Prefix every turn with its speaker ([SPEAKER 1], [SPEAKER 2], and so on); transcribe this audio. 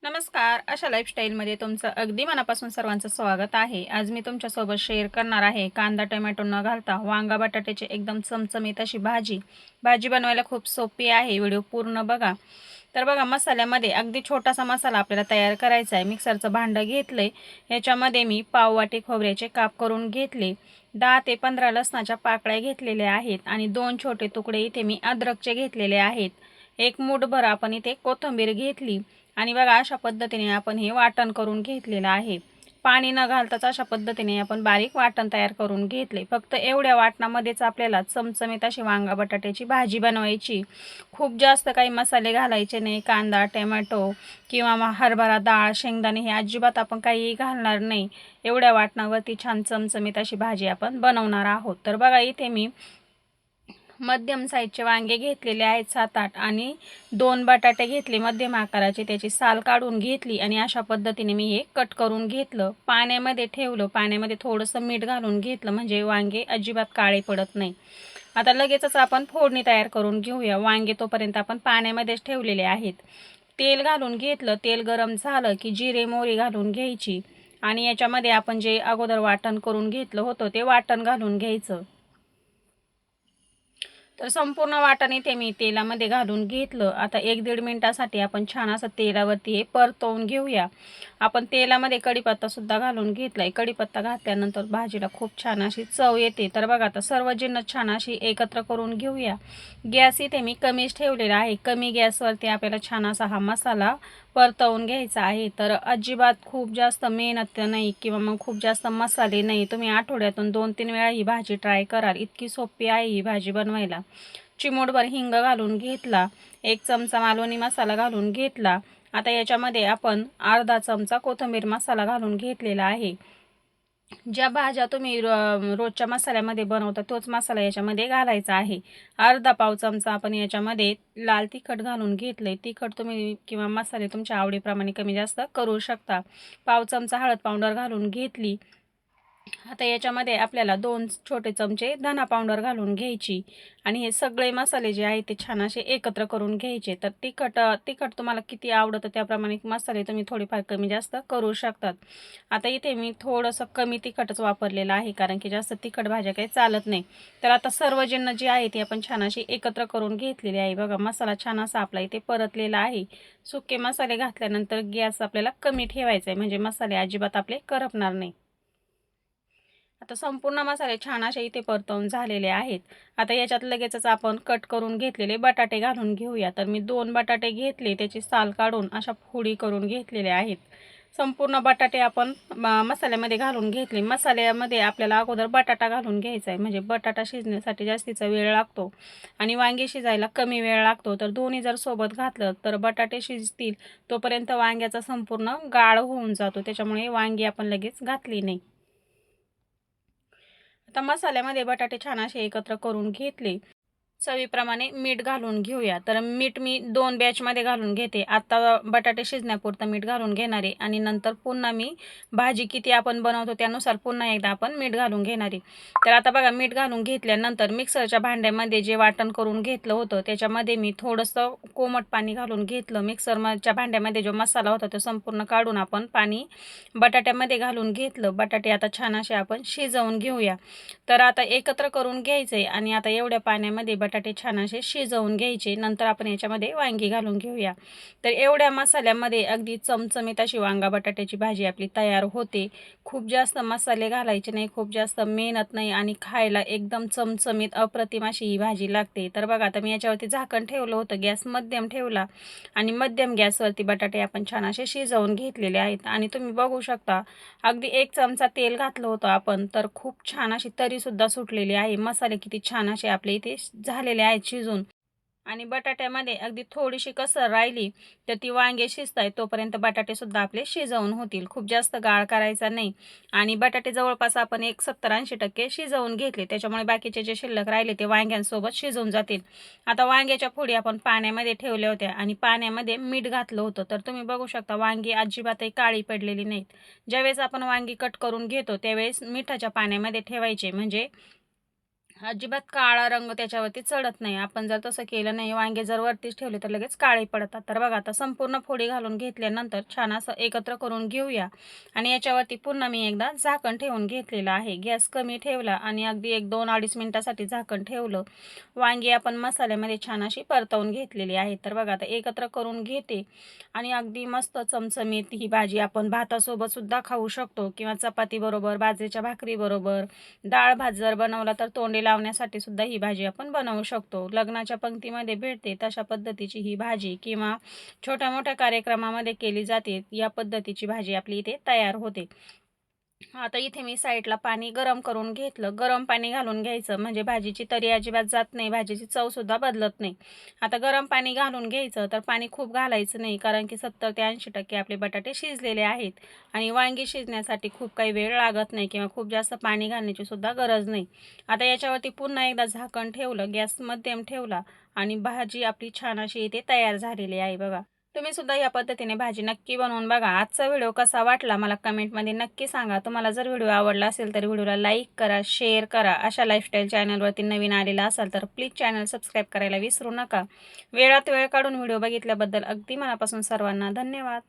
[SPEAKER 1] नमस्कार. अशा लाईफस्टाईलमध्ये तुमचं अगदी मनापासून सर्वांचं स्वागत आहे. आज मी तुमच्यासोबत शेअर करणार आहे कांदा टोमॅटो न घालता वांगा बटाट्याची एकदम चमचमीत अशी भाजी. भाजी बनवायला खूप सोपी आहे. व्हिडिओ पूर्ण बघा. तर बघा, मसाल्यामध्ये अगदी छोटासा मसाला आपल्याला तयार करायचा आहे. मिक्सरचं भांडं घेतलंय. याच्यामध्ये मी पाव वाटी खोबऱ्याचे काप करून घेतले. 10 ते 15 लसणाच्या पाकळ्या घेतलेल्या आहेत आणि 2 छोटे तुकडे इथे मी अद्रकचे घेतलेले आहेत. एक मूठभर आपण इथे कोथिंबीर घेतली आणि बघा, अशा पद्धतीने आपण हे वाटण करून घेतलेलं आहे. पाणी न घालताच अशा पद्धतीने आपण बारीक वाटण तयार करून घेतले. फक्त एवढ्या वाटणामध्येच आपल्याला चमचमीत अशी वांगा बटाट्याची भाजी बनवायची. खूप जास्त काही मसाले घालायचे नाही. कांदा टोमॅटो किंवा मग हरभरा डाळ शेंगदाणे हे अजिबात आपण काही घालणार नाही. एवढ्या वाटणावरती छान चमचमीत अशी भाजी आपण बनवणार आहोत. तर बघा, इथे मी मध्यम साईजचे वांगे घेतलेले आहेत 7-8 आणि 2 बटाटे घेतले मध्यम आकाराचे. त्याची साल काढून घेतली आणि अशा पद्धतीने मी हे कट करून घेतलं. पाण्यामध्ये ठेवलं. पाण्यामध्ये थोडंसं मीठ घालून घेतलं म्हणजे वांगे अजिबात काळे पडत नाही. आता लगेचच आपण फोडणी तयार करून घेऊया. वांगे तोपर्यंत आपण पाण्यामध्येच ठेवलेले आहेत. तेल घालून घेतलं. तेल गरम झालं की जिरे मोहरी घालून घ्यायची आणि याच्यामध्ये आपण जे अगोदर वाटण करून घेतलं होतं ते वाटण घालून घ्यायचं. तर संपूर्ण वाटण इथे मी तेलामध्ये घालून घेतलं. आता 1-1.5 मिनिटासाठी आपण छान असं तेलावरती हे परतवून घेऊया. आपण तेलामध्ये कढीपत्तासुद्धा घालून घेतलाय. कढीपत्ता घातल्यानंतर भाजीला खूप छान अशी चव येते. तर बघा, आता सर्व जिन्नस छान अशी एकत्र करून घेऊया. गॅस इथे मी कमीच ठेवलेला आहे. कमी गॅसवरती आपल्याला छान असा हा मसाला परतवून घ्यायचा आहे. तर अजिबात खूप जास्त मेहनत नाही किंवा मग खूप जास्त मसाले नाही. तुम्ही आठवड्यातून 2-3 वेळा ही भाजी ट्राय कराल. इतकी सोपी आहे ही भाजी बनवायला. चिमूटभर हिंग घालून घेतला. 1 चमचा मालवणी मसाला घालून घेतला. आता याच्यामध्ये आपण अर्धा चमचा कोथिंबीर मसाला घालून घेतलेला आहे. ज्या भाज्या तुम्ही रोजच्या मसाल्यामध्ये बनवता तोच मसाला याच्यामध्ये घालायचा आहे. अर्धा पाव चमचा आपण याच्यामध्ये लाल तिखट घालून घेतले. तिखट तुम्ही किंवा मसाले तुमच्या आवडीप्रमाणे कमी जास्त करू शकता. पाव चमचा हळद पावडर घालून घेतली. आता याच्यामध्ये आपल्याला 2 छोटे चमचे धना पावडर घालून घ्यायची आणि हे सगळे मसाले जे आहेत ते छान असे एकत्र करून घ्यायचे. तर तिखट तुम्हाला किती आवडतं त्याप्रमाणे मसाले तुम्ही थोडेफार कमी जास्त करू शकतात. आता इथे मी थोडंसं कमी तिखटच वापरलेलं आहे कारण की जास्त तिखट भाज्या काही चालत नाही. तर आता सर्व जिन्नस जे आहे ते आपण छान अशी एकत्र करून घेतलेले आहे. बघा, मसाला छान असा आपला इथे परतलेला आहे. सुके मसाले घातल्यानंतर गॅस आपल्याला कमी ठेवायचा आहे म्हणजे मसाले अजिबात आपले करपणार नाही. आता संपूर्ण मसाले छान असे इथे परतवून झालेले आहेत. आता याच्यात लगेचच आपण कट करून घेतलेले बटाटे घालून घेऊया. तर मी 2 बटाटे घेतले. त्याची साल काढून अशा फोडी करून घेतलेल्या आहेत. संपूर्ण बटाटे आपण मसाल्यामध्ये घालून घेतले. मसाल्यामध्ये आपल्याला अगोदर बटाटा घालून घ्यायचा आहे म्हणजे बटाटा शिजण्यासाठी जास्तीचा वेळ लागतो आणि वांगे शिजायला कमी वेळ लागतो. तर दोन्ही जर सोबत घातलं तर बटाटे शिजतील तोपर्यंत वांग्याचा संपूर्ण गाळ होऊन जातो. त्याच्यामुळे वांगी आपण लगेच घातली नाही. आता मसाल्यामध्ये बटाटे छान असे एकत्र करून घेतले. चवीप्रमाणे मीठ घालून घेऊया. तर मीठ मी 2 बॅचमध्ये घालून घेते. आता बटाटे शिजण्यापुरतं मीठ घालून घेणार आहे आणि नंतर पुन्हा मी भाजी किती आपण बनवतो त्यानुसार पुन्हा एकदा आपण मीठ घालून घेणार आहे. तर आता बघा, मीठ घालून घेतल्यानंतर मिक्सरच्या भांड्यामध्ये जे वाटण करून घेतलं होतं त्याच्यामध्ये मी थोडंसं कोमट पाणी घालून घेतलं. मिक्सरच्या भांड्यामध्ये जो मसाला होता तो संपूर्ण काढून आपण पाणी बटाट्यामध्ये घालून घेतलं. बटाटे आता छान असे आपण शिजवून घेऊया. तर आता एकत्र करून घ्यायचे आणि आता एवढ्या पाण्यामध्ये बटाटे छान असे शिजवून घ्यायचे. नंतर आपण याच्यामध्ये वांगी घालून घेऊया. तर एवढ्या मसाल्यामध्ये अगदी चमचमीत अशी वांगा बटाट्याची भाजी आपली तयार होते. खूप जास्त मसाले घालायचे नाही, खूप जास्त मेहनत नाही आणि खायला एकदम चमचमीत अप्रतिम अशी ही भाजी लागते. तर बघा, आता मी याच्यावरती झाकण ठेवलं होतं. गॅस मध्यम ठेवला आणि मध्यम गॅसवरती बटाटे आपण छान असे शिजवून घेतलेले आहेत आणि तुम्ही बघू शकता अगदी 1 चमचा तेल घातलं होतं आपण. तर खूप छान अशी तरीसुद्धा सुटलेली आहे. मसाले किती छान असे आपले इथे झालेले आहेत शिजून आणि बटाट्यामध्ये अगदी थोडीशी कसर राहिली तर ती वांगे शिजतायत तोपर्यंत बटाटेसुद्धा आपले शिजवून होतील. खूप जास्त गाळ करायचा नाही आणि बटाटे जवळपास आपण एक 70-80% शिजवून घेतले. त्याच्यामुळे बाकीचे जे शिल्लक राहिले ते वांग्यांसोबत शिजवून जातील. आता वांग्याच्या फोडी आपण पाण्यामध्ये ठेवल्या होत्या आणि पाण्यामध्ये मीठ घातलं होतं. तर तुम्ही बघू शकता वांगी अजिबातही काळी पडलेली नाहीत. ज्यावेळेस आपण वांगी कट करून घेतो त्यावेळेस मिठाच्या पाण्यामध्ये ठेवायचे म्हणजे अजिबात काळा रंग त्याच्यावरती चढत नाही. आपण जर तसं केलं नाही, वांगे जर वरतीच ठेवले तर लगेच काळे पडतात. तर बघा आता संपूर्ण फोडी घालून घेतल्यानंतर छान असं एकत्र करून घेऊया आणि याच्यावरती पुन्हा मी एकदा झाकण ठेवून घेतलेलं आहे. गॅस कमी ठेवला आणि अगदी 1-2-2.5 मिनिटासाठी झाकण ठेवलं. वांगी आपण मसाल्यामध्ये छान अशी परतवून घेतलेली आहे. तर बघा आता एकत्र करून घेते आणि अगदी मस्त चमचमीत ही भाजी आपण भातासोबत सुद्धा खाऊ शकतो किंवा चपातीबरोबर, बाजरीच्या भाकरीबरोबर, डाळ भात जर बनवला तर तोंडी लावण्यासाठी सुद्धा ही भाजी आपण बनवू शकतो. लग्नाच्या पंक्तीमध्ये भेटते तशा पद्धतीची ही भाजी किंवा छोट्या मोठ्या कार्यक्रमामध्ये केली जाते. या पद्धतीची भाजी आपली इथे तयार होते. आता इथे मी साईडला पाणी गरम करून घेतलं. गरम पाणी घालून घ्यायचं म्हणजे भाजीची तरी अजिबात जात नाही, भाजीची चवसुद्धा बदलत नाही. आता गरम पाणी घालून घ्यायचं, तर पाणी खूप घालायचं नाही कारण की 70 ते 80% आपले बटाटे शिजलेले आहेत आणि वांगी शिजण्यासाठी खूप काही वेळ लागत नाही किंवा खूप जास्त पाणी घालण्याची सुद्धा गरज नाही. आता याच्यावरती पुन्हा एकदा झाकण ठेवलं, गॅस मध्यम ठेवला आणि भाजी आपली छान अशी इथे तयार झालेली आहे बघा. तुम्ही सुद्धा या पद्धतीने भाजी नक्की बनवून बघा. आजचा व्हिडिओ कसा वाटला मला कमेंटमध्ये नक्की सांगा. तुम्हाला जर व्हिडिओ आवडला असेल तर व्हिडिओला लाईक करा, शेअर करा. अशा लाईफस्टाईल चॅनलवरती नवीन आलेला असाल तर प्लीज चॅनल सबस्क्राईब करायला विसरू नका. वेळात वेळ काढून व्हिडिओ बघितल्याबद्दल अगदी मनापासून सर्वांना धन्यवाद.